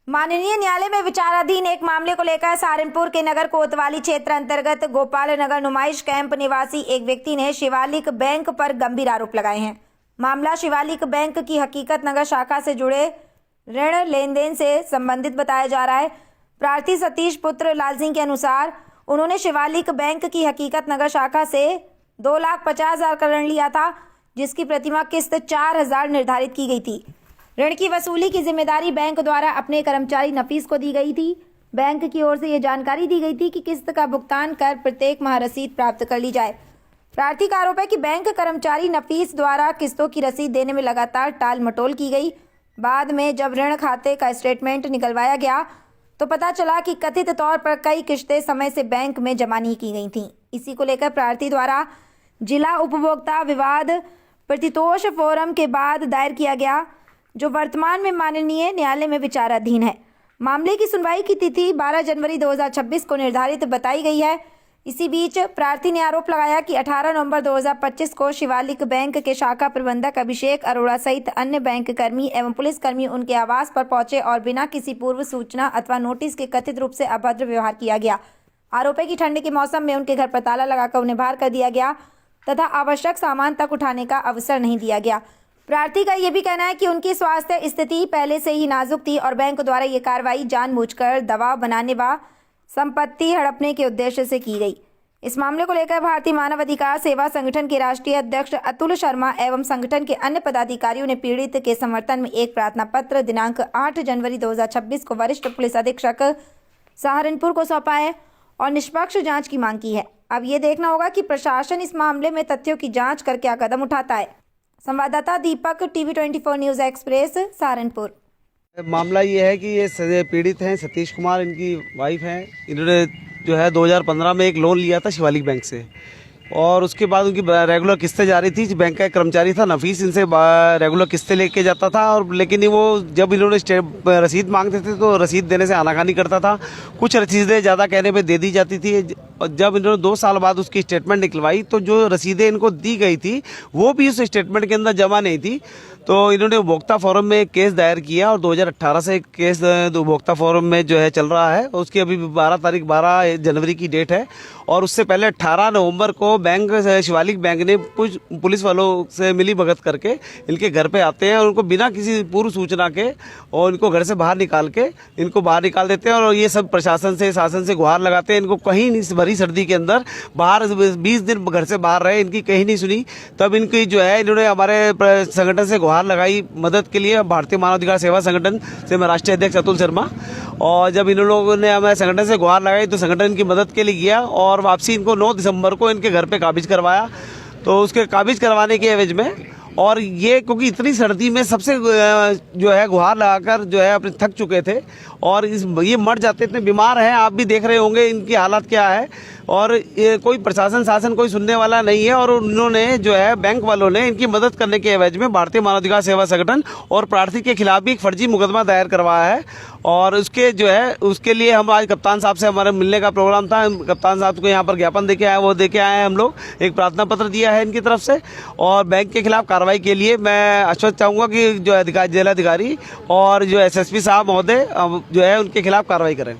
माननीय न्यायालय में विचाराधीन एक मामले को लेकर सहारनपुर के नगर कोतवाली क्षेत्र अंतर्गत गोपाल नगर नुमाइश कैंप निवासी एक व्यक्ति ने शिवालिक बैंक पर गंभीर आरोप लगाए हैं। मामला शिवालिक बैंक की हकीकत नगर शाखा से जुड़े ऋण लेन देन से संबंधित बताया जा रहा है। प्रार्थी सतीश पुत्र लाल सिंह के अनुसार उन्होंने शिवालिक बैंक की हकीकत नगर शाखा से 2,50,000 का ऋण लिया था, जिसकी प्रतिमा किस्त 4,000 निर्धारित की गई थी। ऋण की वसूली की जिम्मेदारी बैंक द्वारा अपने कर्मचारी नफीस को दी गई थी। बैंक की ओर से यह जानकारी दी गई थी कि किस्त का भुगतान कर प्रत्येक माह रसीद प्राप्त कर ली जाए। प्रार्थी का आरोप है कि बैंक कर्मचारी नफीस द्वारा किस्तों की रसीद देने में लगातार टाल मटोल की गई। बाद में जब ऋण खाते का स्टेटमेंट निकलवाया गया तो पता चला कि कथित तौर पर कई किस्तें समय से बैंक में जमा नहीं की गई थीं। इसी को लेकर प्रार्थी द्वारा जिला उपभोक्ता विवाद प्रतितोष फोरम के बाद दायर किया गया, जो वर्तमान में माननीय न्यायालय में विचाराधीन है। मामले की सुनवाई की तिथि 12 जनवरी 2026 को निर्धारित बताई गई है। इसी बीच प्रार्थी ने आरोप लगाया कि 18 नवंबर 2025 को शिवालिक बैंक के शाखा प्रबंधक अभिषेक अरोड़ा सहित अन्य बैंक कर्मी एवं पुलिसकर्मी उनके आवास पर पहुंचे और बिना किसी पूर्व सूचना अथवा नोटिस के कथित रूप से अभद्र व्यवहार किया गया। आरोप है कि ठंड के मौसम में उनके घर पर ताला लगाकर उन्हें बाहर कर दिया गया तथा आवश्यक सामान तक उठाने का अवसर नहीं दिया गया। प्रार्थी का यह भी कहना है कि उनकी स्वास्थ्य स्थिति पहले से ही नाजुक थी और बैंक द्वारा ये कार्रवाई जानबूझकर दबाव बनाने व संपत्ति हड़पने के उद्देश्य से की गई। इस मामले को लेकर भारतीय मानव अधिकार सेवा संगठन के राष्ट्रीय अध्यक्ष अतुल शर्मा एवं संगठन के अन्य पदाधिकारियों ने पीड़ित के समर्थन में एक प्रार्थना पत्र दिनांक 8 जनवरी 2026 को वरिष्ठ पुलिस अधीक्षक सहारनपुर को सौंपा है और निष्पक्ष जांच की मांग की है। अब ये देखना होगा कि प्रशासन इस मामले में तथ्यों की जांच कर क्या कदम उठाता है। संवाददाता दीपक, टीवी 24 न्यूज़ एक्सप्रेस, सहारनपुर। मामला ये है कि ये पीड़ित हैं सतीश कुमार, इनकी वाइफ हैं। इन्होंने जो है 2015 में एक लोन लिया था शिवालिक बैंक से और उसके बाद उनकी रेगुलर किस्तें जारी थी। बैंक का एक कर्मचारी था नफीस, इनसे रेगुलर किस्तें लेके जाता था और लेकिन वो जब इन्होंने रसीद मांगते थे तो रसीद देने से आनाकानी करता था। कुछ रसीदें ज़्यादा कहने पे दे दी जाती थी और जब इन्होंने 2 साल बाद उसकी स्टेटमेंट निकलवाई तो जो रसीदें इनको दी गई थी वो भी उस स्टेटमेंट के अंदर जमा नहीं थी। तो इन्होंने उपभोक्ता फोरम में एक केस दायर किया और 2018 से एक केस उपभोक्ता फोरम में जो है चल रहा है। उसकी अभी 12 जनवरी की डेट है और उससे पहले 18 नवंबर को बैंक शिवालिक बैंक ने पुलिस वालों से मिली भगत करके इनके घर पे आते हैं और उनको बिना किसी पूर्व सूचना के और इनको घर से बाहर निकाल देते हैं और ये सब प्रशासन से शासन से गुहार लगाते हैं। इनको कहीं नहीं, भरी सर्दी के अंदर बाहर 20 दिन घर से बाहर रहे, इनकी कहीं नहीं सुनी। तब इनकी जो है इन्होंने हमारे संगठन से गुहार लगाई मदद के लिए, भारतीय मानव अधिकार सेवा संगठन से मैं राष्ट्रीय अध्यक्ष अतुल शर्मा। और जब इन लोगों ने हमारे संगठन से गुहार लगाई तो संगठन इनकी मदद के लिए गया और वापसी इनको 9 दिसंबर को इनके घर पे काबिज करवाया। तो उसके काबिज करवाने के एवज में और ये क्योंकि इतनी सर्दी में सबसे जो है गुहार लगाकर जो है अपने थक चुके थे और ये मर जाते, इतने बीमार हैं। आप भी देख रहे होंगे इनकी हालत क्या है और ये कोई प्रशासन शासन कोई सुनने वाला नहीं है। और उन्होंने जो है बैंक वालों ने इनकी मदद करने के एवज में भारतीय मानवाधिकार सेवा संगठन और प्रार्थी के खिलाफ भी एक फर्जी मुकदमा दायर करवाया है। और उसके जो है उसके लिए हम आज कप्तान साहब से हमारे मिलने का प्रोग्राम था। कप्तान साहब को यहाँ पर ज्ञापन देके आए, वो देके आए हैं। हम लोग एक प्रार्थना पत्र दिया है इनकी तरफ से और बैंक के खिलाफ कार्रवाई के लिए मैं आश्वस्त चाहूँगा कि जो जिलाधिकारी और जो SSP साहब महोदय जो है उनके खिलाफ कार्रवाई करें।